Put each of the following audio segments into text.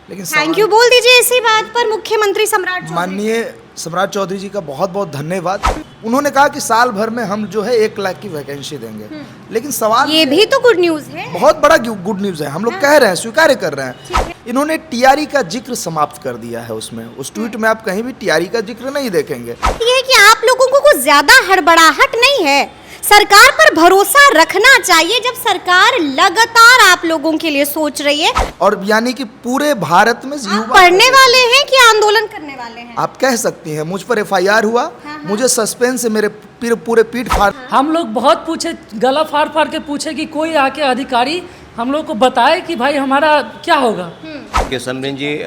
लेकिन thank you बोल दीजिए इसी बात पर मुख्यमंत्री सम्राट चौधरी। माननीय सम्राट चौधरी जी का बहुत बहुत धन्यवाद। उन्होंने कहा कि साल भर में हम जो है 1 लाख की वैकेंसी देंगे, लेकिन सवाल ये भी तो गुड न्यूज है। बहुत बड़ा गुड न्यूज है। हम लोग कह रहे हैं, स्वीकार कर रहे हैं। इन्होंने टीआरई का जिक्र समाप्त कर दिया है। उसमें उस ट्वीट में आप कहीं भी टीआरई का जिक्र नहीं देखेंगे। ये है कि आप लोगों को कुछ ज्यादा हड़बड़ाहट नहीं है, सरकार पर भरोसा रखना चाहिए जब सरकार लगातार आप लोगों के लिए सोच रही है। और यानी कि पूरे भारत में आप पढ़ने वाले हैं कि आंदोलन करने वाले हैं? आप कह सकती हैं। मुझ पर एफआईआर हुआ, मुझे सस्पेंस से मेरे पूरे पीठ फाड़। हम लोग बहुत पूछे, गला फाड़ फाड़ के पूछे कि कोई आके अधिकारी हम लोग को बताए कि भाई हमारा क्या होगा। कि समरीन जी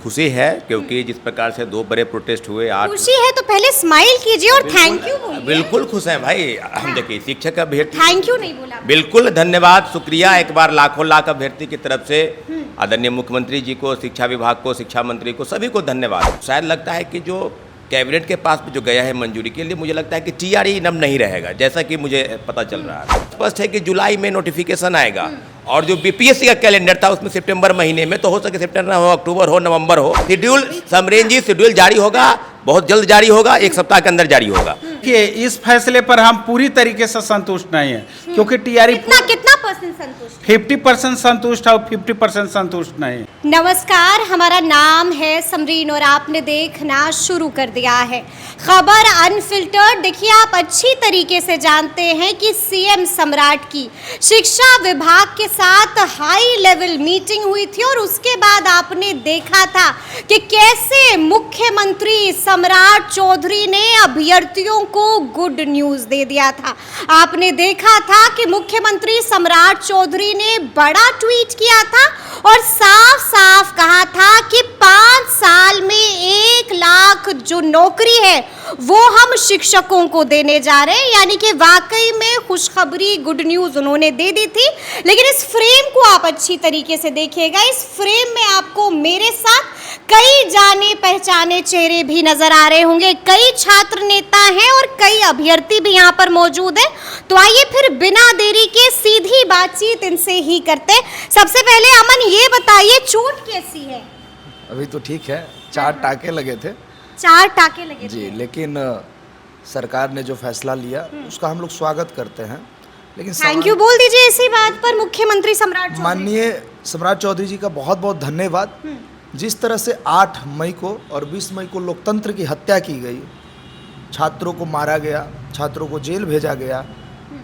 खुशी है क्योंकि जिस प्रकार से 2 बड़े प्रोटेस्ट हुए, 8 खुशी है तो पहले स्माइल कीजिए और थैंक यू बोलिए। बिल्कुल खुश हैं भाई। हम देखिए शिक्षक अभ्यर्थी, थैंक यू नहीं बोला। बिल्कुल धन्यवाद, शुक्रिया एक बार लाखों लाख अभ्यर्थी की तरफ से आदरणीय मुख्यमंत्री जी को, शिक्षा विभाग को, शिक्षा मंत्री को, सभी को धन्यवाद। शायद लगता है कि जो कैबिनेट के पास जो गया है मंजूरी के लिए, मुझे लगता है कि टीआरई नम नहीं रहेगा, जैसा कि मुझे पता चल रहा है। स्पष्ट है कि जुलाई में नोटिफिकेशन आएगा और जो बीपीएससी का कैलेंडर था उसमें सितंबर महीने में, तो हो सके सितंबर हो, अक्टूबर हो, नवंबर हो। शेड्यूल समरेन जी, शेड्यूल जारी होगा, बहुत जल्द जारी होगा, 1 सप्ताह के अंदर जारी होगा। कि इस फैसले पर हम पूरी तरीके से संतुष्ट नहीं है, क्योंकि टीआरई कितना परसेंट संतुष्ट? 50% संतुष्ट है और 50% संतुष्ट नहीं। नमस्कार, हमारा नाम है समरीन और आपने देखना शुरू कर दिया है खबर अनफिल्टर्ड। देखिए, आप अच्छी तरीके से जानते हैं कि सीएम सम्राट की शिक्षा विभाग के साथ हाई लेवल मीटिंग हुई थी और उसके बाद आपने देखा था कि कैसे मुख्यमंत्री सम्राट चौधरी ने अभ्यर्थियों को गुड न्यूज दे दिया था। आपने देखा था कि मुख्यमंत्री सम्राट चौधरी ने बड़ा ट्वीट किया था और साफ साफ कहा था कि 5 साल में 1 लाख जो नौकरी है वो हम शिक्षकों को देने जा रहे हैं। यानी कि वाकई में खुशखबरी, गुड न्यूज उन्होंने दे दी थी। लेकिन इस फ्रेम को आप अच्छी तरीके से देखिएगा। इस फ्रेम में आपको मेरे साथ कई जाने पहचाने चेहरे भी नजर आ रहे होंगे। कई छात्र नेता हैं और कई अभ्यर्थी भी यहाँ पर मौजूद हैं। तो आइए फिर बिना देरी के सीधी बातचीत इनसे ही करते। सबसे पहले अमन, ये बताइए चोट कैसी है? अभी तो ठीक है, 4 टाके लगे थे। 4 टाके लगे जी, थे। लेकिन सरकार ने जो फैसला लिया उसका हम लोग स्वागत करते हैं। लेकिन थैंक यू बोल दीजिए इसी बात पर मुख्यमंत्री सम्राट चौधरी। माननीय सम्राट चौधरी जी का बहुत बहुत धन्यवाद। जिस तरह से 8 मई को और 20 मई को लोकतंत्र की हत्या की गई, छात्रों को मारा गया, छात्रों को जेल भेजा गया,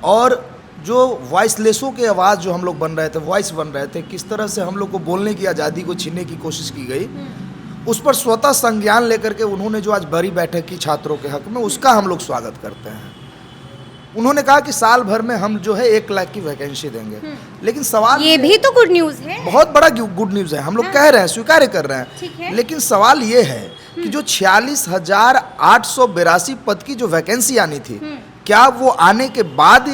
और जो वॉइसलेसों के आवाज़ जो हम लोग बन रहे थे, वॉइस बन रहे थे, किस तरह से हम लोग को बोलने की आज़ादी को छीनने की कोशिश की गई, उस पर स्वतः संज्ञान लेकर के उन्होंने जो आज बड़ी बैठक की छात्रों के हक में, उसका हम लोग स्वागत करते हैं। उन्होंने कहा कि साल भर में हम जो है 1 लाख की वैकेंसी देंगे, लेकिन सवाल ये भी तो गुड न्यूज है। बहुत बड़ा गुड न्यूज है। हम लोग कह रहे हैं, स्वीकार कर रहे हैं। लेकिन सवाल ये है कि जो 46,882 पद की जो वैकेंसी आनी थी, क्या वो आने के बाद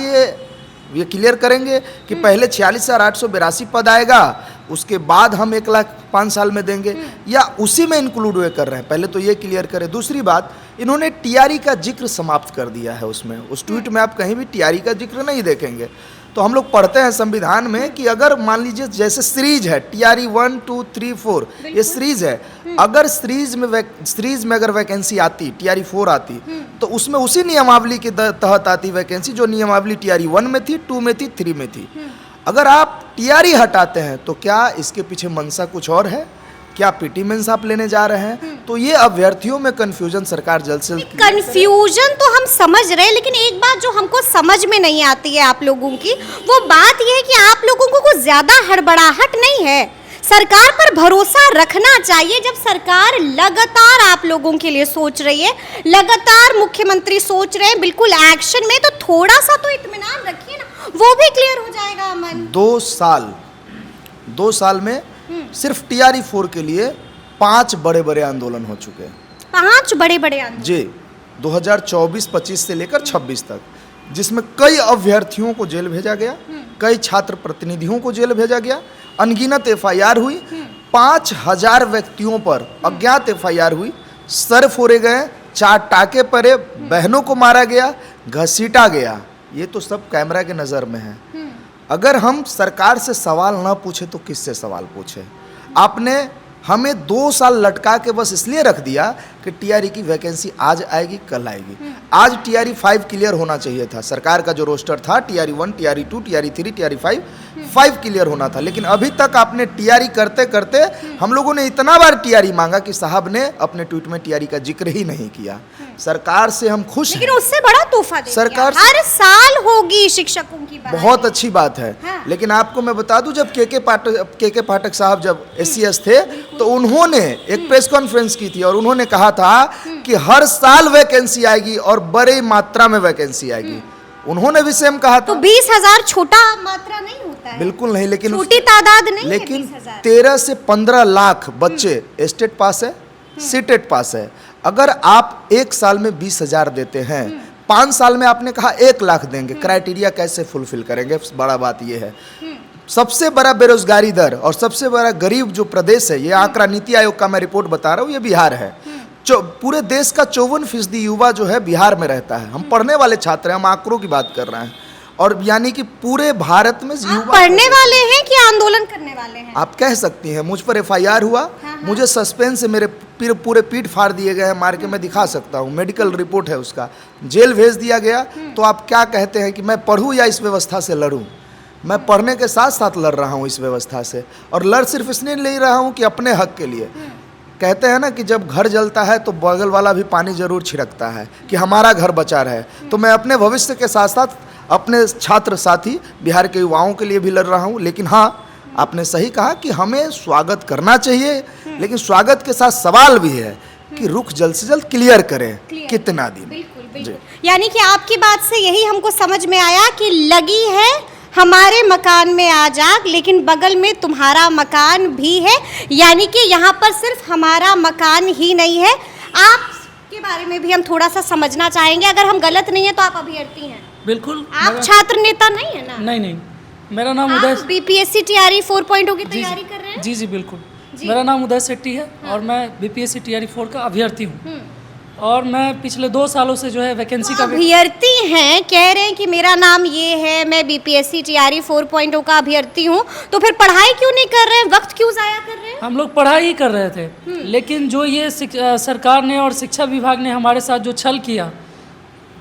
ये क्लियर करेंगे कि पहले 46,882 पद आएगा, उसके बाद हम 1 लाख 5 साल में देंगे, या उसी में इंक्लूड हुए कर रहे हैं? पहले तो ये क्लियर करें। दूसरी बात, इन्होंने टीआरई का जिक्र समाप्त कर दिया है। उसमें उस ट्वीट में आप कहीं भी टीआरई का जिक्र नहीं देखेंगे। तो हम लोग पढ़ते हैं संविधान में कि अगर मान लीजिए जैसे सीरीज है, टीआरई 1, 2, 3, 4, ये सीरीज है। अगर सीरीज में अगर वैकेंसी आती, टीआरई 4 आती, तो उसमें उसी नियमावली के तहत आती वैकेंसी जो नियमावली टीआरई 1 में थी, 2 में थी, 3 में थी। अगर आप टीआरई हटाते हैं तो क्या इसके पीछे मंशा कुछ और है? क्या पीटी मेंस आप लेने जा रहे हैं? तो ये अभ्यर्थियों में कंफ्यूजन सरकार जल्द से जल्द। कंफ्यूजन तो हम समझ रहे हैं, लेकिन एक बात जो हमको समझ में नहीं आती है आप लोगों की, वो बात ये है कि आप लोगों को कुछ ज्यादा हड़बड़ाहट नहीं है, सरकार पर भरोसा रखना चाहिए जब सरकार लगातार आप लोगों के लिए सोच रही है, लगातार मुख्यमंत्री सोच रहे हैं बिल्कुल एक्शन में। तो थोड़ा सा तो इत्मीनान रखिए ना, वो भी क्लियर हो जाएगा अमन। 2 साल में सिर्फ टीआरई 4 के लिए 5 बड़े आंदोलन हो चुके हैं। 5 बड़े आंदोलन जी, 2024-25 से लेकर 26 तक, जिसमें कई अभ्यर्थियों को जेल भेजा गया, कई छात्र प्रतिनिधियों को जेल भेजा गया, अनगिनत एफआईआर हुई, 5000 व्यक्तियों पर अज्ञात एफआईआर हुई, सर फोड़े गए, 4 टाके पड़े, बहनों को मारा गया, घसीटा गया। ये तो सब कैमरा के नज़र में है। अगर हम सरकार से सवाल ना पूछे तो किससे सवाल पूछे? आपने हमें 2 साल लटका के बस इसलिए रख दिया कि टीआरई की वैकेंसी आज आएगी कल आएगी। आज टीआरई 5 क्लियर होना चाहिए था। सरकार का जो रोस्टर था TRE 1, TRE 2, TRE 3, TRE 5 clear होना था। लेकिन अभी तक आपने टीआरई करते करते हम लोगों ने इतना बार टीआरई मांगा कि साहब ने अपने ट्वीट में टीआरई का जिक्र ही नहीं किया। सरकार से हम खुश हैं। लेकिन उससे बड़ा तोहफा दे सरकार दिया। हर साल होगी शिक्षकों की बात। बहुत अच्छी बात है। हाँ। लेकिन आपको मैं बता दूं, जब के पाठक साहब जब SCS थे तो उन्होंने एक प्रेस कॉन्फ्रेंस की थी और उन्होंने कहा था कि हर साल वैकेंसी आएगी और बड़ी मात्रा में वैकेंसी आएगी। उन्होंने भी सेम कहा तो था। 20,000 छोटा मात्रा नहीं होता है। बिल्कुल नहीं, लेकिन छोटी तादाद नहीं है लेकिन 20,000। 13 से 15 लाख बच्चे स्टेट पास है, सीटेट पास है। अगर आप 1 साल में 20,000 देते हैं, 5 साल में आपने कहा 1 लाख देंगे, क्राइटेरिया कैसे फुलफिल करेंगे? बड़ा बात यह है। सबसे बड़ा बेरोजगारी दर और सबसे बड़ा गरीब जो प्रदेश है, ये आंकड़ा नीति आयोग का मैं रिपोर्ट बता रहा हूँ, ये बिहार है। पूरे देश का 54% युवा जो है बिहार में रहता है। हम पढ़ने वाले छात्र हैं, हम आंकड़ों की बात कर रहे हैं। और यानी कि पूरे भारत में युवा पढ़ने वाले हैं कि आंदोलन करने वाले हैं? आप कह सकती हैं। मुझ पर FIR हुआ, मुझे सस्पेंस से मेरे पूरे पीठ फाड़ दिए गए हैं, मार के मैं दिखा सकता हूँ, मेडिकल रिपोर्ट है उसका। जेल भेज दिया गया। तो आप क्या कहते हैं कि मैं पढ़ूँ या इस व्यवस्था से लड़ूँ? मैं पढ़ने के साथ साथ लड़ रहा हूँ इस व्यवस्था से, और लड़ सिर्फ इसलिए ले रहा हूँ कि अपने हक के लिए। कहते हैं ना कि जब घर जलता है तो बगल वाला भी पानी जरूर छिड़कता है कि हमारा घर बचा रहे। तो मैं अपने भविष्य के साथ साथ अपने छात्र साथी बिहार के युवाओं के लिए भी लड़ रहा हूँ। लेकिन हाँ, आपने सही कहा कि हमें स्वागत करना चाहिए, लेकिन स्वागत के साथ सवाल भी है कि रुख जल्द से जल्द क्लियर करें कितना दिन। बिल्कुल बिल्कुल। यानी कि आपकी बात से यही हमको समझ में आया कि लगी है हमारे मकान में आ जाग, लेकिन बगल में तुम्हारा मकान भी है। यानी कि यहाँ पर सिर्फ हमारा मकान ही नहीं है। आपके बारे में भी हम थोड़ा सा समझना चाहेंगे। अगर हम गलत नहीं है तो आप अभ्यर्थी हैं? बिल्कुल। आप छात्र नेता नहीं है ना? नहीं, मेरा नाम उदय। आप BPSC TRE 4.0 की तैयारी कर रहे हैं? जी बिल्कुल। मेरा नाम उदय शेट्टी है और मैं BPSC TRE 4 का अभ्यर्थी हूँ। और मैं पिछले 2 सालों से जो है वैकेंसी का अभ्यर्थी हैं, कह रहे हैं कि मेरा नाम ये है, मैं BPSC TRE 4.0 का अभ्यर्थी हूँ। तो फिर पढ़ाई क्यों नहीं कर रहे हैं? वक्त क्यों जाया कर रहे हैं? हम लोग पढ़ाई ही कर रहे थे, लेकिन जो ये सरकार ने और शिक्षा विभाग ने हमारे साथ जो छल किया,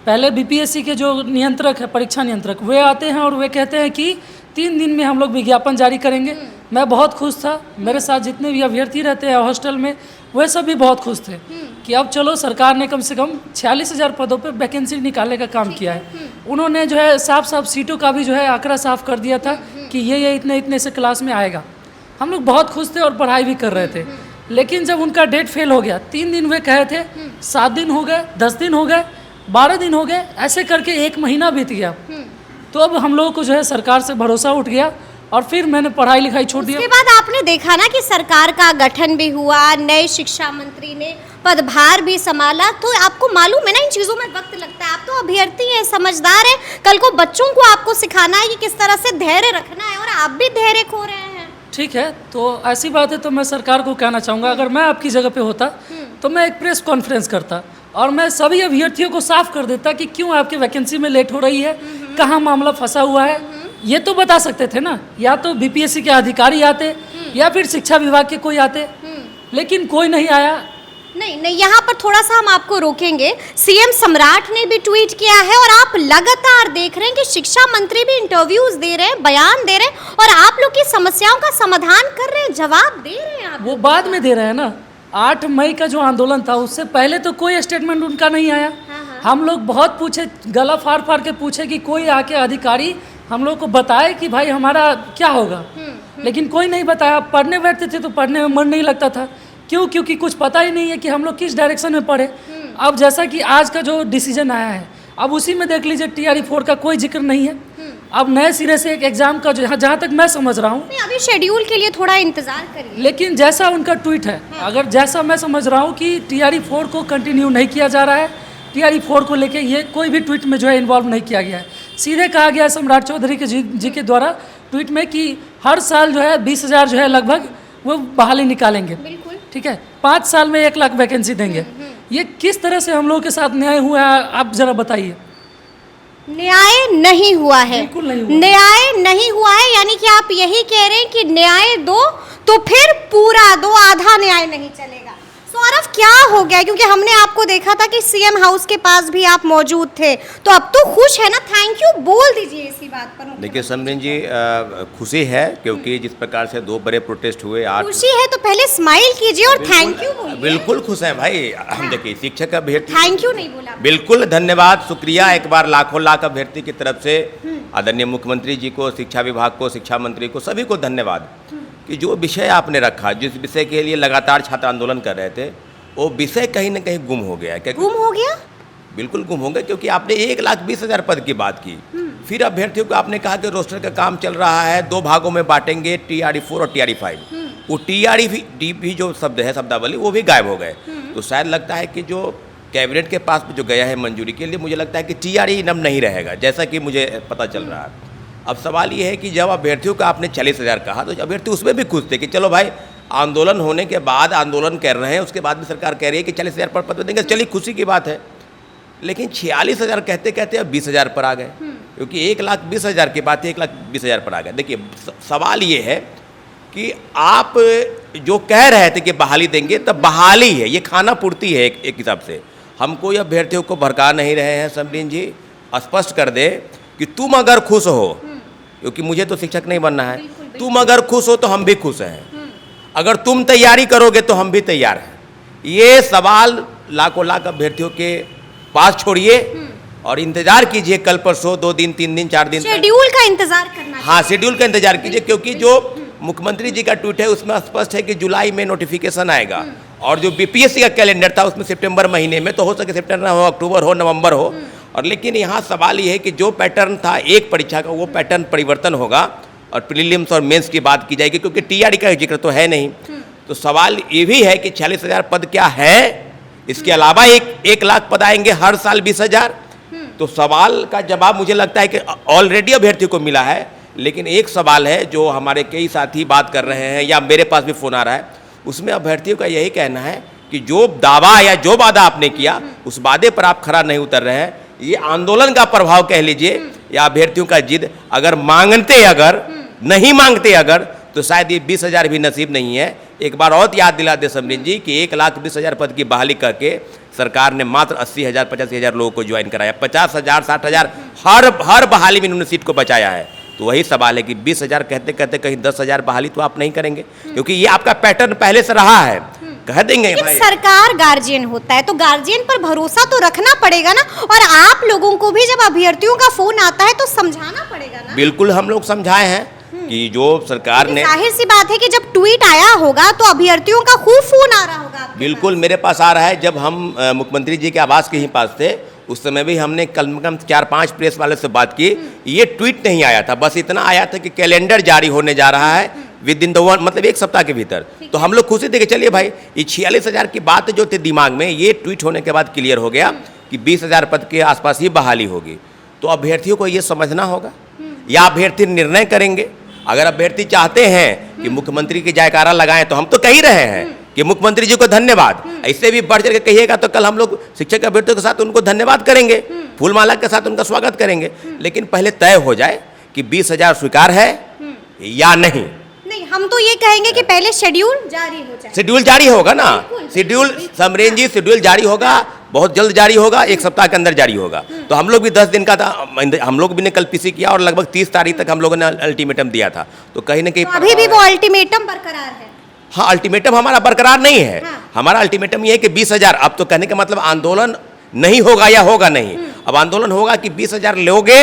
पहले BPSC के जो नियंत्रक है, परीक्षा नियंत्रक, वे आते हैं और वे कहते हैं कि 3 दिन में हम लोग विज्ञापन जारी करेंगे। मैं बहुत खुश था, मेरे साथ जितने भी अभ्यर्थी रहते हैं हॉस्टल में, वे सब भी बहुत खुश थे कि अब चलो सरकार ने कम से कम 46,000 पदों पे वैकेंसी निकालने का काम किया है। उन्होंने जो है साफ सीटों का भी जो है आंकड़ा साफ कर दिया था कि ये इतने से क्लास में आएगा। हम लोग बहुत खुश थे और पढ़ाई भी कर रहे थे। लेकिन जब उनका डेट फेल हो गया, 3 दिन वे कहे थे, 7 दिन हो गए, 10 दिन हो गए, 12 दिन हो गए, ऐसे करके 1 महीना बीत गया। तो अब हम लोगों को जो है सरकार से भरोसा उठ गया और फिर मैंने पढ़ाई लिखाई छोड़ दिया। उसके बाद आपने देखा ना कि सरकार का गठन भी हुआ, नए शिक्षा मंत्री ने पदभार भी संभाला। तो आपको मालूम है ना, इन चीज़ों में वक्त लगता है। आप तो अभ्यर्थी हैं, समझदार हैं। कल को बच्चों को आपको सिखाना है कि किस तरह से धैर्य रखना है, और आप भी धैर्य खो रहे हैं। ठीक है, तो ऐसी बात है तो मैं सरकार को कहना चाहूँगा, अगर मैं आपकी जगह पे होता तो मैं एक प्रेस कॉन्फ्रेंस करता और मैं सभी अभ्यर्थियों को साफ कर देता कि क्यों आपकी वैकेंसी में लेट हो रही है, कहाँ मामला फंसा हुआ है। ये तो बता सकते थे ना, या तो BPSC के अधिकारी आते या फिर शिक्षा विभाग के कोई आते, लेकिन कोई नहीं आया। नहीं, यहाँ पर थोड़ा सा हम आपको रोकेंगे। CM सम्राट ने भी ट्वीट किया है और आप लगातार देख रहे हैं कि शिक्षा मंत्री भी इंटरव्यूज दे रहे हैं, बयान दे रहे हैं, और आप लोग की समस्याओं का समाधान कर रहे हैं, जवाब दे रहे हैं। आप वो बाद में दे रहे हैं ना। 8 मई का जो आंदोलन था उससे पहले तो कोई स्टेटमेंट उनका नहीं आया। हम लोग बहुत पूछे, गला फाड़ के पूछे कि कोई आके अधिकारी हम लोग को बताए कि भाई हमारा क्या होगा, लेकिन कोई नहीं बताया। पढ़ने बैठते थे तो पढ़ने में मन नहीं लगता था। क्यों? क्योंकि कुछ पता ही नहीं है कि हम लोग किस डायरेक्शन में पढ़े। अब जैसा कि आज का जो डिसीजन आया है, अब उसी में देख लीजिए TRE 4 का कोई जिक्र नहीं है। अब नए सिरे से एक एग्जाम का जहाँ तक मैं समझ रहा हूँ, अभी शेड्यूल के लिए थोड़ा इंतजार करिए। लेकिन जैसा उनका ट्वीट है, अगर जैसा मैं समझ रहा हूँ कि TRE 4 को कंटिन्यू नहीं किया जा रहा है, TRE 4 को लेके ये कोई भी ट्वीट में जो है इन्वॉल्व नहीं किया गया है। सीधे कहा गया है सम्राट चौधरी के जी के द्वारा ट्वीट में कि हर साल जो है 20,000 जो है लगभग वो बहाली निकालेंगे। ठीक है, 5 साल में 1 लाख वैकेंसी देंगे। ये किस तरह से हम लोगों के साथ न्याय हुआ है, आप जरा बताइए। न्याय नहीं हुआ है, बिल्कुल नहीं हुआ। न्याय नहीं हुआ है, यानी कि आप यही कह रहे हैं कि न्याय दो तो फिर पूरा दो, आधा न्याय नहीं चलेगा। सौरभ क्या हो गया, क्योंकि हमने आपको देखा था कि सीएम हाउस के पास भी आप मौजूद थे, तो अब तो खुश है ना, थैंक यू बोल दीजिए इसी बात पर। देखिए समरीन जी, खुशी है क्योंकि जिस प्रकार से 2 बड़े प्रोटेस्ट हुए, 8 खुशी है तो पहले स्माइल कीजिए और थैंक यू बोलिए। बिल्कुल खुश हैं भाई। हम देखिए शिक्षक अभ्यर्थी, थैंक यू नहीं बोला। बिल्कुल धन्यवाद, शुक्रिया एक बार लाखों लाख अभ्यर्थी की तरफ से आदरणीय मुख्यमंत्री जी को, शिक्षा विभाग को, शिक्षा मंत्री को, सभी को धन्यवाद कि जो विषय आपने रखा, जिस विषय के लिए लगातार छात्र आंदोलन कर रहे थे, वो विषय कहीं ना कहीं गुम हो गया। क्या गुम हो गया? बिल्कुल गुम हो गया, क्योंकि आपने 1,20,000 पद की बात की। फिर अभ्यर्थियों को आपने कहा कि रोस्टर का काम चल रहा है, 2 भागों में बांटेंगे, TRE4 और TRE5। वो TRE भी जो शब्द है, शब्दावली, वो भी गायब हो गए। तो शायद लगता है कि जो कैबिनेट के पास जो गया है मंजूरी के लिए, मुझे लगता है कि TRE नम नहीं रहेगा, जैसा कि मुझे पता चल रहा है। अब सवाल ये है कि जब अभ्यर्थियों का आपने 40,000 कहा, तो अभ्यर्थी उसमें भी खुश थे कि चलो भाई, आंदोलन होने के बाद आंदोलन कर रहे हैं, उसके बाद भी सरकार कह रही है कि 40,000 पर पद देंगे, चलिए खुशी की बात है। लेकिन 46,000 कहते कहते अब 20,000 पर आ गए, क्योंकि 1,20,000 की बात है, 1,20,000 पर आ गए। देखिए सवाल ये है कि आप जो कह रहे थे कि बहाली देंगे, तब बहाली है, ये खाना पूर्ति है एक हिसाब से। हम कोई अभ्यर्थियों को भड़का नहीं रहे हैं समरीन जी, स्पष्ट कर दे कि तुम अगर खुश हो, क्योंकि मुझे तो शिक्षक नहीं बनना है, तुम अगर खुश हो तो हम भी खुश हैं, अगर तुम तैयारी करोगे तो हम भी तैयार हैं। ये सवाल लाखों लाख अभ्यर्थियों के पास छोड़िए और इंतजार कीजिए कल परसों, 2 दिन, 3 दिन, 4 दिन, शेड्यूल का इंतजार करना। हाँ, शेड्यूल का इंतजार कीजिए, क्योंकि जो मुख्यमंत्री जी का ट्वीट है उसमें स्पष्ट है कि जुलाई में नोटिफिकेशन आएगा, और जो बीपीएससी का कैलेंडर था उसमें सितंबर महीने में, तो हो सके सितंबर हो, अक्टूबर हो, नवंबर हो। और लेकिन यहाँ सवाल ये है कि जो पैटर्न था एक परीक्षा का, वो पैटर्न परिवर्तन होगा और प्रीलिम्स और मेंस की बात की जाएगी, क्योंकि TRE का जिक्र तो है नहीं। तो सवाल ये भी है कि 46,000 पद क्या है, इसके अलावा 1 लाख पद आएंगे हर साल 20,000। तो सवाल का जवाब मुझे लगता है कि ऑलरेडी अभ्यर्थी को मिला है, लेकिन एक सवाल है जो हमारे कई साथी बात कर रहे हैं, या मेरे पास भी फ़ोन आ रहा है, उसमें अभ्यर्थियों का यही कहना है कि जो दावा या जो वादा आपने किया, उस वादे पर आप खरा नहीं उतर रहे हैं। ये आंदोलन का प्रभाव कह लीजिए, या अभ्यर्थियों का जिद, अगर नहीं मांगते अगर, तो शायद ये 20,000 भी नसीब नहीं है। एक बार और याद दिला दे समरीन जी कि 1,20,000 पद की बहाली करके सरकार ने मात्र 80,000 85,000 लोगों को ज्वाइन कराया, 50,000 60,000 हर बहाली में इन्होंने सीट को बचाया है। तो वही सवाल है कि 20,000 कहते कहते कहीं 10,000 बहाली तो आप नहीं करेंगे, क्योंकि ये आपका पैटर्न पहले से रहा है। कह देंगे भाई, सरकार गार्जियन होता है तो गार्जियन पर भरोसा तो रखना पड़ेगा ना, और आप लोगों को भी जब अभ्यर्थियों का फोन आता है तो समझाना पड़ेगा ना। बिल्कुल हम लोग समझाए हैं कि जो सरकार ने, जाहिर सी बात है कि जब ट्वीट आया होगा तो अभ्यर्थियों का खूब फोन आ रहा होगा आपके बिल्कुल मेरे पास आ रहा है। जब हम मुख्यमंत्री जी के आवास के ही पास थे, उस समय भी हमने कम से कम 4-5 प्रेस वाले से बात की। ये ट्वीट नहीं आया था, बस इतना आया था कि कैलेंडर जारी होने जा रहा है विद इन द वन, मतलब 1 सप्ताह के भीतर। तो हम लोग खुशी थे कि चलिए भाई, ये 46,000 की बात जो थी दिमाग में, ये ट्वीट होने के बाद क्लियर हो गया कि 20,000 पद के आसपास ही बहाली होगी। तो अभ्यर्थियों को ये समझना होगा, या अभ्यर्थी निर्णय करेंगे। अगर अभ्यर्थी चाहते हैं कि मुख्यमंत्री की जयकारा लगाएं, तो हम तो कह ही रहे हैं कि मुख्यमंत्री जी को धन्यवाद, इससे भी बढ़ चढ़ के कहिएगा तो कल हम लोग शिक्षक अभ्यर्थियों के साथ उनको धन्यवाद करेंगे, फूलमाला के साथ उनका स्वागत करेंगे। लेकिन पहले तय हो जाए कि 20,000 स्वीकार है या नहीं। नहीं, हम तो ये कहेंगे कि पहले शेड्यूल जारी हो जाए। शेड्यूल जारी होगा ना, शेड्यूल समरेन जी, शेड्यूल जारी होगा, बहुत जल्द जारी होगा, 1 सप्ताह के अंदर जारी होगा। तो हम लोग भी 10 दिन का था, हम लोग भी ने कल पीसी किया और लगभग 30 तारीख तक हम लोगों ने अल्टीमेटम दिया था। तो कहीं ना कहीं तो अभी भी वो अल्टीमेटम बरकरार है। हाँ, अल्टीमेटम हमारा बरकरार नहीं है। हमारा अल्टीमेटम ये है कि 20,000, अब तो कहने का मतलब आंदोलन नहीं होगा या होगा नहीं। अब आंदोलन होगा कि 20,000 लोगे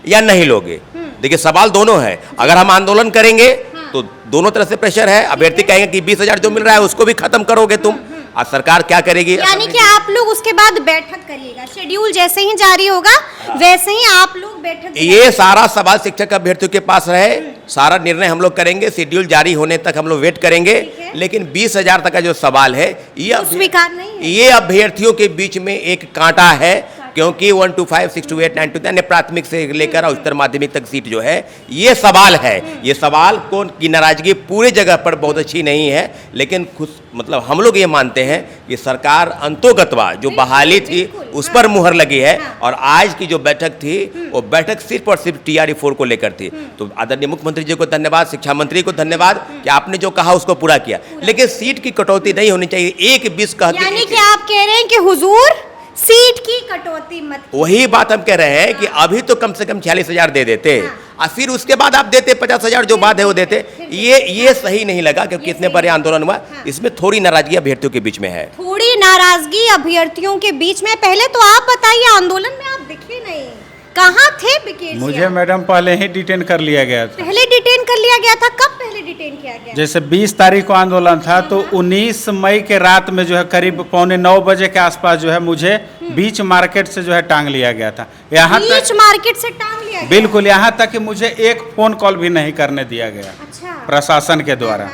या नहीं लोगे। देखिए सवाल दोनों है, अगर हम आंदोलन करेंगे तो दोनों तरह से प्रेशर है। अभ्यर्थी कहेंगे कि 20,000 जो मिल रहा है उसको भी खत्म करोगे तुम, और सरकार क्या करेगी? यानी कि आप लोग उसके बाद बैठक करिएगा, शेड्यूल जैसे ही जारी होगा वैसे ही आप लोग बैठक। ये सारा सवाल शिक्षक अभ्यर्थियों के पास रहे, सारा निर्णय हम लोग करेंगे, शेड्यूल जारी होने तक हम लोग वेट करेंगे। लेकिन 20,000 तक का जो सवाल है, ये स्वीकार नहीं है। ये अभ्यर्थियों के बीच में एक कांटा है, क्योंकि 1 to 5, 6 to 8, 9 to 10 प्राथमिक से लेकर और उच्चतर माध्यमिक तक सीट जो है, ये सवाल है। ये सवाल को की नाराजगी पूरी जगह पर बहुत अच्छी नहीं है, लेकिन खुद मतलब हम लोग ये मानते हैं कि सरकार अंतोगतवा जो बहाली थी उस पर मुहर लगी है, और आज की जो बैठक थी वो बैठक सिर्फ और सिर्फ TRE-4 को लेकर थी। तो आदरणीय मुख्यमंत्री जी को धन्यवाद, शिक्षा मंत्री को धन्यवाद कि आपने जो कहा उसको पूरा किया, लेकिन सीट की कटौती नहीं होनी चाहिए। एक 20 कह के यानी कि आप कह रहे हैं कि हुजूर सीट की कटौती मत कीजिए। वही बात हम कह रहे हैं कि अभी तो कम से कम 46,000 दे देते, और फिर उसके बाद आप देते 50,000 जो बात है वो देते। ये सही नहीं लगा, क्योंकि इतने बड़े आंदोलन हुआ, इसमें थोड़ी नाराजगी अभ्यर्थियों के बीच में है। थोड़ी नाराजगी अभ्यर्थियों के बीच में। पहले तो आप बताइए, आंदोलन में आप दिखे नहीं, कहाँ थे बिकेश? मुझे मैडम पहले ही डिटेन कर लिया गया था। पहले डिटेन कर लिया गया था? कब पहले डिटेन किया गया? जैसे 20 तारीख को आंदोलन था, तो 19 मई के रात में जो है करीब 8:45 बजे के आसपास जो है मुझे बीच मार्केट से जो है टांग लिया गया था। यहाँ बीच तक मार्केट से टांग लिया गया? बिल्कुल, यहाँ तक कि मुझे एक फोन कॉल भी नहीं करने दिया गया अच्छा। प्रशासन के द्वारा।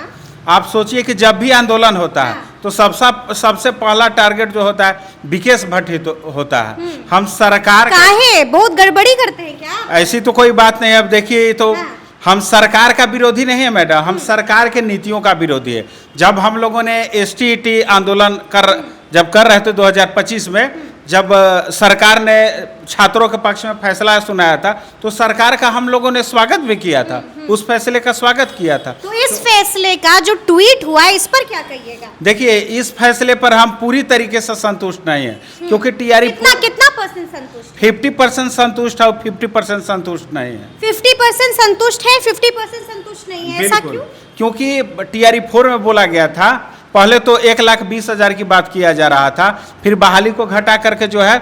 आप सोचिए कि जब भी आंदोलन होता है तो सबसे पहला टारगेट जो होता है विकेश भट्ट ही तो होता है। हम सरकार काहे बहुत गड़बड़ी करते हैं क्या? ऐसी तो कोई बात नहीं। अब देखिए, तो हम सरकार का विरोधी नहीं है मैडम, हम सरकार के नीतियों का विरोधी है। जब हम लोगों ने ST-ET आंदोलन जब कर रहे थे 2025 में, जब सरकार ने छात्रों के पक्ष में फैसला सुनाया था, तो सरकार का हम लोगों ने स्वागत भी किया था, उस फैसले का स्वागत किया था। तो इस फैसले का जो ट्वीट हुआ है, इस पर क्या कहिएगा? देखिए, इस फैसले पर हम पूरी तरीके से संतुष्ट नहीं है, क्योंकि TRE-4 कितना परसेंट संतुष्ट? 50% संतुष्ट है और 50% संतुष्ट नहीं है। 50% संतुष्ट है, 50% संतुष्ट नहीं है, ऐसा क्यों? क्योंकि TRE-4 में बोला गया था, पहले तो 1,20,000 की बात किया जा रहा था, फिर बहाली को घटा करके जो है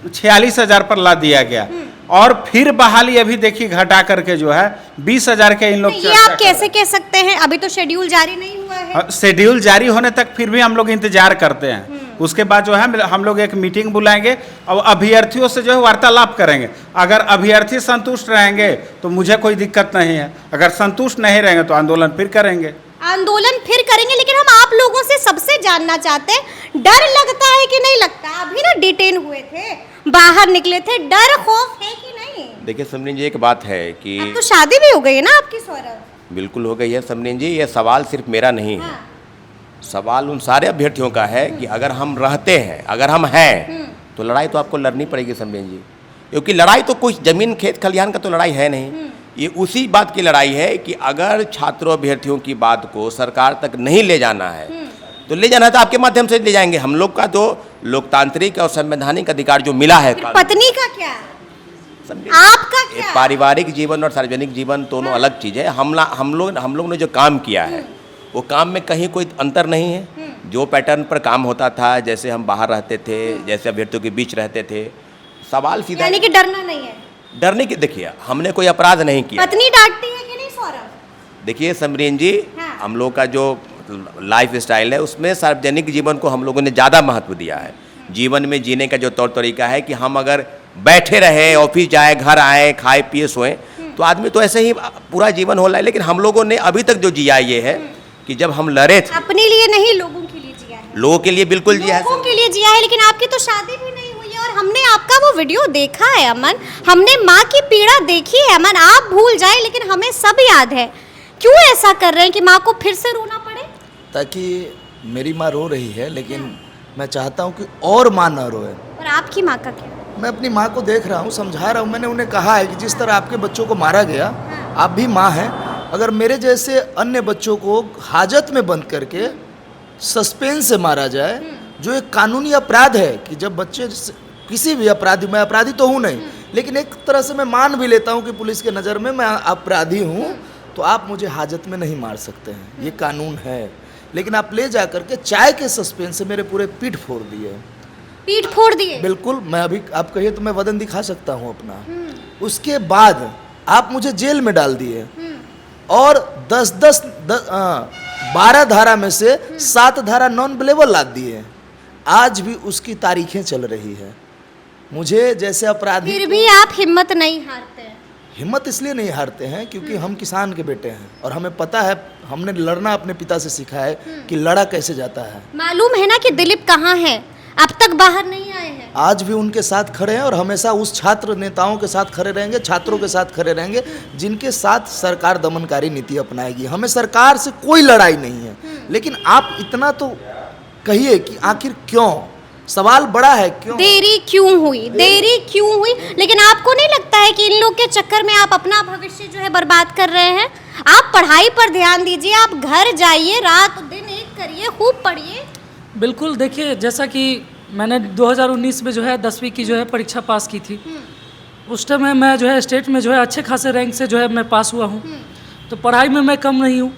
46,000 पर ला दिया गया, और फिर बहाली अभी देखिए घटा करके जो है 20,000 के इन लोग। ये आप कैसे कह सकते हैं? अभी तो शेड्यूल जारी नहीं हुआ है। शेड्यूल जारी होने तक फिर भी हम लोग इंतजार करते हैं। उसके बाद जो है हम लोग एक मीटिंग बुलाएंगे और अभ्यर्थियों से जो है वार्तालाप करेंगे। अगर अभ्यर्थी संतुष्ट रहेंगे तो मुझे कोई दिक्कत नहीं है, अगर संतुष्ट नहीं रहेंगे तो आंदोलन फिर करेंगे। आंदोलन फिर करेंगे, लेकिन हम आप लोगों से सबसे जानना चाहते हैं, डर लगता है कि नहीं लगता? अभी ना डिटेन हुए थे, बाहर निकले थे, डर खौफ है कि नहीं? देखिए समरीन जी, एक बात है कि अब तो शादी भी हो गई है ना आपकी सौरभ? बिल्कुल हो गई है समरीन जी। ये सवाल सिर्फ मेरा नहीं है, सवाल उन सारे अभ्यर्थियों का है कि अगर हम रहते हैं, अगर हम हैं, तो लड़ाई तो आपको लड़नी पड़ेगी समरीन जी, क्योंकि लड़ाई तो कोई जमीन खेत खलिहान का तो लड़ाई है नहीं। ये उसी बात की लड़ाई है कि अगर छात्रों अभ्यर्थियों की बात को सरकार तक नहीं ले जाना है, तो ले जाना है तो आपके माध्यम से ले जाएंगे। हम लोग का जो लोकतांत्रिक और संवैधानिक अधिकार जो मिला है, पत्नी का क्या, आपका क्या? पारिवारिक जीवन और सार्वजनिक जीवन दोनों अलग चीज़ है। हम लोग ने जो काम किया है वो काम में कहीं कोई अंतर नहीं है। जो पैटर्न पर काम होता था, जैसे हम बाहर रहते थे, जैसे अभ्यर्थियों के बीच रहते थे, सवाल सीधा, यानी कि डरना नहीं है। डरने की, देखिए हमने कोई अपराध नहीं किया। पत्नी डांटती है कि नहीं सौरभ? देखिए समरीन जी, हम लोग का जो लाइफ स्टाइल है उसमें सार्वजनिक जीवन को हम लोगों ने ज़्यादा महत्व दिया है। जीवन में जीने का जो तौर तरीका है कि हम अगर बैठे रहे, ऑफिस जाए, घर आए, खाए पिए सोएं, तो आदमी तो ऐसे ही पूरा जीवन हो रहा है। लेकिन हम लोगों ने अभी तक जो जिया ये है कि जब हम लड़े थे, अपने लिए नहीं, लोगों के लिए जिया है। लोगों के लिए बिल्कुल जिया है, लोगों के लिए जिया है। लेकिन आपकी तो शादी भी नहीं हुई है, और हमने आपका वो वीडियो देखा है अमन, हमने माँ की पीड़ा देखी है अमन। आप भूल जाए लेकिन हमें सब याद है। क्यों ऐसा कर रहे हैं कि माँ को फिर से रोना पड़े? ताकि मेरी माँ रो रही है, लेकिन मैं चाहता हूँ कि और माँ ना रोए। और आपकी माँ का क्या? मैं अपनी माँ को देख रहा हूँ, समझा रहा हूँ। मैंने उन्हें कहा है कि जिस तरह आपके बच्चों को मारा गया, आप भी माँ हैं, अगर मेरे जैसे अन्य बच्चों को हाजत में बंद करके सस्पेंस से मारा जाए, जो एक कानूनी अपराध है कि जब बच्चे किसी भी अपराधी, मैं अपराधी तो हूँ नहीं, लेकिन एक तरह से मैं मान भी लेता हूँ कि पुलिस के नज़र में मैं अपराधी हूँ, तो आप मुझे हाजत में नहीं मार सकते हैं, ये कानून है। लेकिन आप ले जा करके चाय के सस्पेंस से मेरे पूरे पीठ फोड़ दिए। पीठ फोड़ दिए? बिल्कुल। मैं अभी आप कहिए तो मैं वदन दिखा सकता हूँ अपना। उसके बाद आप मुझे जेल में डाल दिए, और 12 धारा में से 7 धारा नॉन अवेलेबल ला दिए। आज भी उसकी तारीखें चल रही है। मुझे जैसे अपराधी, फिर भी आप हिम्मत नहीं हारते हैं। हिम्मत इसलिए नहीं हारते हैं क्योंकि हम किसान के बेटे हैं, और हमें पता है, हमने लड़ना अपने पिता से सीखा है कि लड़ा कैसे जाता है। मालूम है ना कि दिलीप कहाँ है, अब तक बाहर नहीं आए हैं। आज भी उनके साथ खड़े हैं और हमेशा उस छात्र नेताओं के साथ खड़े रहेंगे, छात्रों के साथ खड़े रहेंगे जिनके साथ सरकार दमनकारी नीति अपनाएगी। हमें सरकार से कोई लड़ाई नहीं है, लेकिन आप इतना तो कहिए कि आखिर क्यों, सवाल बड़ा है, क्यों देरी क्यों हुई, देरी क्यों हुई। लेकिन आपको नहीं लगता है कि इन लोग के चक्कर में आप अपना भविष्य जो है बर्बाद कर रहे हैं? आप पढ़ाई पर ध्यान दीजिए, आप घर जाइए, रात दिन एक करिए, खूब पढ़िए। बिल्कुल, देखिए जैसा कि मैंने 2019 में जो है 10वीं की जो है परीक्षा पास की थी, उस टाइम में मैं जो है स्टेट में जो है अच्छे खासे रैंक से जो है मैं पास हुआ हूँ, तो पढ़ाई में मैं कम नहीं हूँ।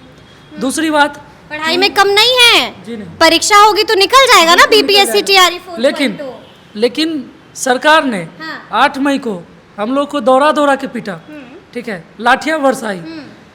दूसरी बात, पढ़ाई में कम नहीं है, जी नहीं, परीक्षा होगी तो निकल जाएगा ना बीपीएससी टीआरई 4.2। लेकिन सरकार ने हाँ। 8 मई को हम लोग को दौड़ा के पीटा, ठीक है, लाठियाँ बरसाई,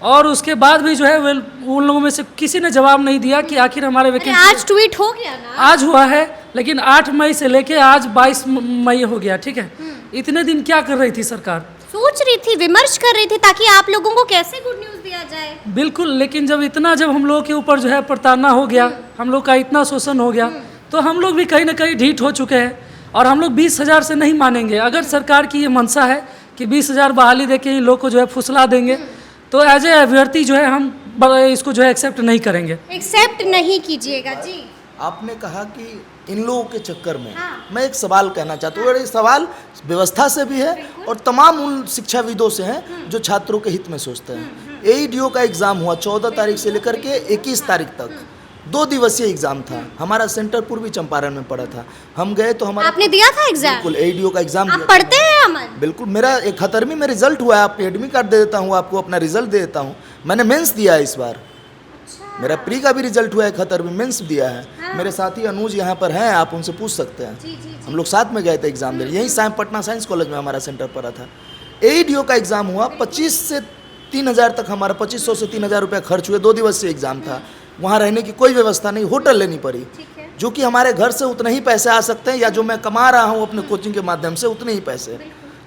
और उसके बाद भी जो है उन लोगों में से किसी ने जवाब नहीं दिया कि आखिर हमारे अरे वैकेंसी आज ट्वीट हो गया ना, आज हुआ है, लेकिन 8 मई से लेके आज 22 मई हो गया, ठीक है। इतने दिन क्या कर रही थी सरकार? सोच रही थी, विमर्श कर रही थी ताकि आप लोगों को कैसे गुड न्यूज दिया जाए। बिल्कुल, लेकिन जब हम लोग के ऊपर जो है प्रताड़ना हो गया, हम लोग का इतना शोषण हो गया, तो हम लोग भी कहीं ना कहीं ढीठ हो चुके हैं, और हम लोग 20,000 से नहीं मानेंगे। अगर सरकार की ये मंशा है कि 20,000 बहाली देके इन लोग को जो है फुसला देंगे, तो एज ए अभ्यर्थी जो है हम इसको जो है एक्सेप्ट नहीं करेंगे। एक्सेप्ट नहीं कीजिएगा जी। आपने कहा कि इन लोगों के चक्कर में, हाँ। मैं एक सवाल कहना चाहता हूँ, और ये सवाल व्यवस्था से भी है और तमाम उन शिक्षाविदों से हैं जो छात्रों के हित में सोचते हैं। एईडीओ का एग्ज़ाम हुआ 14 तारीख से लेकर के 21 तारीख तक, 2 दिवसीय एग्ज़ाम था। हमारा सेंटर पूर्वी चंपारण में पड़ा था। हम गए तो हमारा, आपने दिया था एग्जाम? बिल्कुल, एईडीओ का एग्ज़ाम आप पढ़ते हैं अमन? बिल्कुल, मेरा 71वीं में रिजल्ट हुआ है। आप एडमिट कार्ड दे देता हूँ, आपको अपना रिजल्ट दे देता हूँ। मैंने मेंस दिया है इस बार, मेरा प्री का भी रिजल्ट हुआ है, 71वीं मेंस दिया है। मेरे साथी अनुज यहाँ पर हैं, आप उनसे पूछ सकते हैं। हम लोग साथ में गए थे एग्जाम देने, यहीं पटना साइंस कॉलेज में हमारा सेंटर पड़ा था। एईडीओ का एग्जाम हुआ, 25 से 3,000 तक हमारा 2500 से 3,000 रुपया खर्च हुए। 2 दिवसीय एग्जाम था, वहाँ रहने की कोई व्यवस्था नहीं, होटल लेनी पड़ी, जो कि हमारे घर से उतने ही पैसे आ सकते हैं, या जो मैं कमा रहा हूँ अपने कोचिंग के माध्यम से उतने ही पैसे।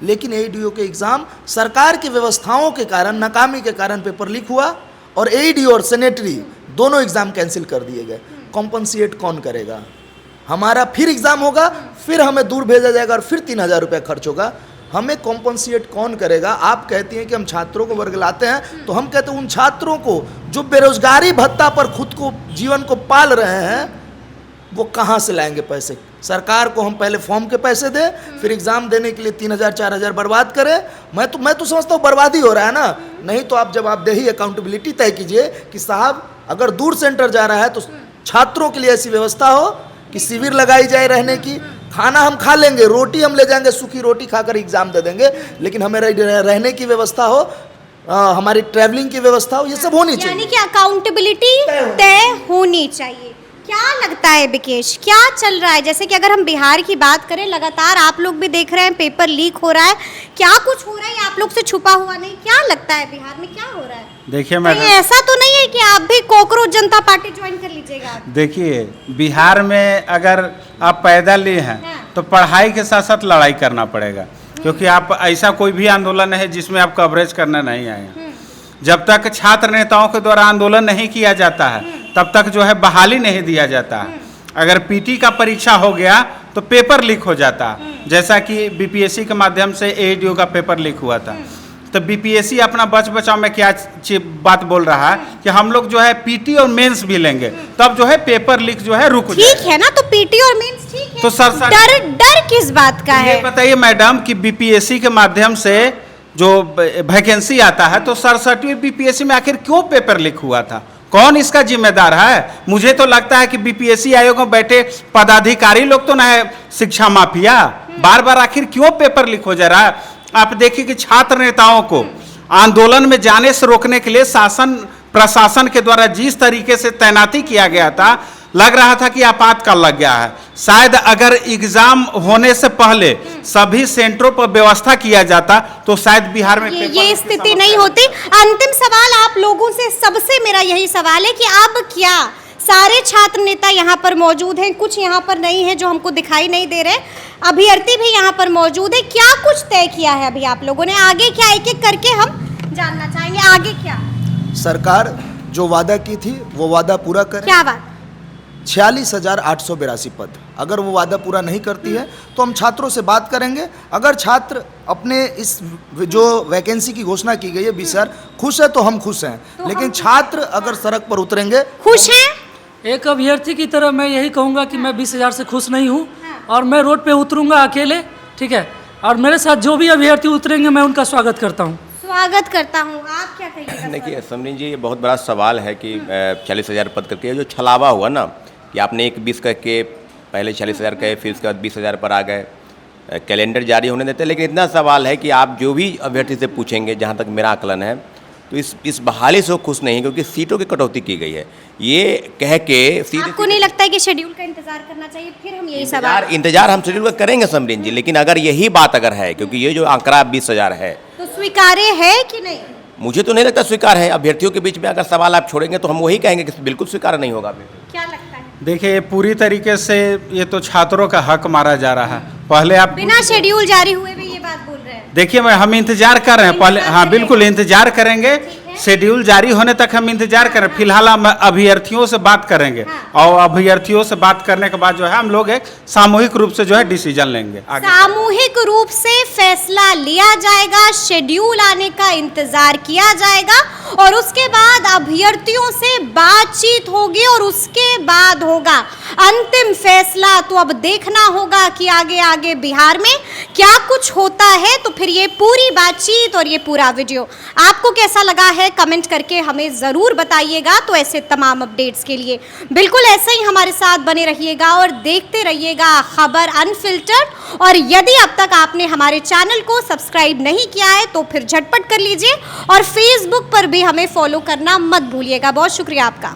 लेकिन एईडीओ के एग्ज़ाम सरकार की व्यवस्थाओं के कारण, नाकामी के कारण पेपर लीक हुआ, और एईडीओ और सेनेटरी दोनों एग्ज़ाम कैंसिल कर दिए गए। कॉम्पनसेट कौन करेगा? हमारा फिर एग्ज़ाम होगा, फिर हमें दूर भेजा जाएगा और फिर 3,000 रुपया खर्च होगा। हमें कॉम्पनसेट कौन करेगा? आप कहती हैं कि हम छात्रों को वर्गलाते हैं, तो हम कहते हैं उन छात्रों को जो बेरोजगारी भत्ता पर खुद को, जीवन को पाल रहे हैं, वो कहाँ से लाएंगे पैसे? सरकार को हम पहले फॉर्म के पैसे दें, फिर एग्ज़ाम देने के लिए 3,000 4,000 बर्बाद करें। मैं तो समझता हूँ बर्बादी हो रहा है ना। नहीं तो आप जवाबदेही, अकाउंटेबिलिटी तय कीजिए कि साहब अगर दूर सेंटर जा रहा है तो छात्रों के लिए ऐसी व्यवस्था हो कि शिविर लगाई जाए रहने की। खाना हम खा लेंगे, रोटी हम ले जाएंगे, सूखी रोटी खाकर एग्ज़ाम दे देंगे, लेकिन हमें रहने की व्यवस्था हो, हमारी ट्रैवलिंग की व्यवस्था हो, ये सब होनी चाहिए। यानी कि अकाउंटेबिलिटी तय होनी चाहिए। क्या लगता है विकेश, क्या चल रहा है? जैसे कि अगर हम बिहार की बात करें, लगातार आप लोग भी देख रहे हैं पेपर लीक हो रहा है, क्या कुछ हो रहा है आप लोग से छुपा हुआ नहीं? क्या लगता है बिहार में क्या हो रहा है? देखिए तो मैडम, ऐसा तो नहीं है कि आप भी कॉकरोच जनता पार्टी ज्वाइन कर लीजिएगा? देखिए बिहार में अगर आप पैदा लिए हैं तो पढ़ाई के साथ साथ लड़ाई करना पड़ेगा, क्योंकि आप ऐसा कोई भी आंदोलन है जिसमें आप कवरेज करने नहीं आए हैं। जब तक छात्र नेताओं के द्वारा आंदोलन नहीं किया जाता है तब तक जो है बहाली नहीं दिया जाता है। अगर पीटी का परीक्षा हो गया तो पेपर लीक हो जाता, जैसा कि बीपीएससी के माध्यम से एईडीओ का पेपर लीक हुआ था। तो बीपीएससी अपना बचाव में क्या बात बोल रहा है कि हम लोग जो है पीटी और मेंस भी लेंगे, तब जो है पेपर लीक जो है रुक जाएगा। ठीक है ना, तो पीटी और मेंस ठीक है, तो सर डर किस बात का है? ये बताइए मैडम कि बीपीएससी के माध्यम से जो वैकेंसी आता है तो 67 बीपीएससी में आखिर क्यों पेपर लीक हुआ था? कौन इसका जिम्मेदार है? मुझे तो लगता है कि बीपीएससी आयोग में बैठे पदाधिकारी लोग तो ना है शिक्षा माफिया। बार बार आखिर क्यों पेपर लीक हो जा रहा है? आप देखिए कि छात्र नेताओं को आंदोलन में जाने से रोकने के लिए शासन प्रशासन के द्वारा जिस तरीके से तैनाती किया गया था, लग रहा था कि आपातकाल लग गया है। शायद अगर एग्जाम होने से पहले सभी सेंटरों पर व्यवस्था किया जाता तो शायद बिहार में ये स्थिति नहीं होती। अंतिम सवाल आप लोगों से, सबसे मेरा यही सवाल है कि अब क्या सारे छात्र नेता यहाँ पर मौजूद हैं, कुछ यहाँ पर नहीं है जो हमको दिखाई नहीं दे रहे, अभ्यर्थी भी यहाँ पर मौजूद है, क्या कुछ तय किया है अभी आप लोगों ने? आगे क्या, एक एक करके हम जानना चाहेंगे, आगे क्या? सरकार जो वादा की थी वो वादा पूरा करे। क्या बात? 46,882 पद। अगर वो वादा पूरा नहीं करती है तो हम छात्रों से बात करेंगे। अगर छात्र अपने इस जो वैकेंसी की घोषणा की गई है 20,000 खुश है तो हम खुश हैं, लेकिन छात्र अगर सड़क पर उतरेंगे खुश हैं? एक अभ्यर्थी की तरह मैं यही कहूँगा कि मैं 20,000 से खुश नहीं हूँ और मैं रोड पे उतरूँगा अकेले, ठीक है, और मेरे साथ जो भी अभ्यर्थी उतरेंगे मैं उनका स्वागत करता हूँ। स्वागत करता हूँ। आप क्या कहिएगा? देखिए समरीन जी, ये बहुत बड़ा सवाल है कि 40,000 पद करके जो छलावा हुआ ना कि आपने एक 20 करके पहले 40,000 कहे, फिर उसके बाद 20,000 पर आ गए, कैलेंडर जारी होने देते। लेकिन इतना सवाल है कि आप जो भी अभ्यर्थी से पूछेंगे, जहाँ तक मेरा आकलन है, तो इस बहाली से वो खुश नहीं, क्योंकि सीटों की कटौती की गई है। ये कह के आपको नहीं लगता है कि शेड्यूल का इंतजार करना चाहिए? फिर हम यही सवाल इंतजार हम शेड्यूल का करेंगे समरीन जी, लेकिन अगर यही बात अगर है, क्योंकि ये जो आंकड़ा 20,000 है तो स्वीकार्य है कि नहीं? मुझे तो नहीं लगता स्वीकार है। अभ्यर्थियों के बीच में अगर सवाल आप छोड़ेंगे तो हम वही कहेंगे कि बिल्कुल स्वीकार नहीं होगा। क्या लगता है? देखिए पूरी तरीके से ये तो छात्रों का हक मारा जा रहा है। पहले आप बिना शेड्यूल जारी हुए भी ये बात बोल रहे हैं। देखिए हम इंतजार कर रहे हैं पहले, हाँ बिल्कुल इंतजार करेंगे, शेड्यूल जारी होने तक हम इंतजार करें। फिलहाल हम अभ्यर्थियों से बात करेंगे और अभ्यर्थियों से बात करने के बाद जो है हम लोग एक सामूहिक रूप से जो है डिसीजन लेंगे आगे। सामूहिक रूप से फैसला लिया जाएगा, शेड्यूल आने का इंतजार किया जाएगा और उसके बाद अभ्यर्थियों से बातचीत होगी और उसके बाद होगा अंतिम फैसला। तो अब देखना होगा कि आगे आगे बिहार में क्या कुछ होता है। तो फिर ये पूरी बातचीत और ये पूरा वीडियो आपको कैसा लगा है कमेंट करके हमें ज़रूर बताइएगा। तो ऐसे तमाम अपडेट्स के लिए बिल्कुल ऐसे ही हमारे साथ बने रहिएगा और देखते रहिएगा खबर अनफिल्टर्ड। और यदि अब तक आपने हमारे चैनल को सब्सक्राइब नहीं किया है तो फिर झटपट कर लीजिए और फेसबुक पर भी हमें फॉलो करना मत भूलिएगा। बहुत शुक्रिया आपका।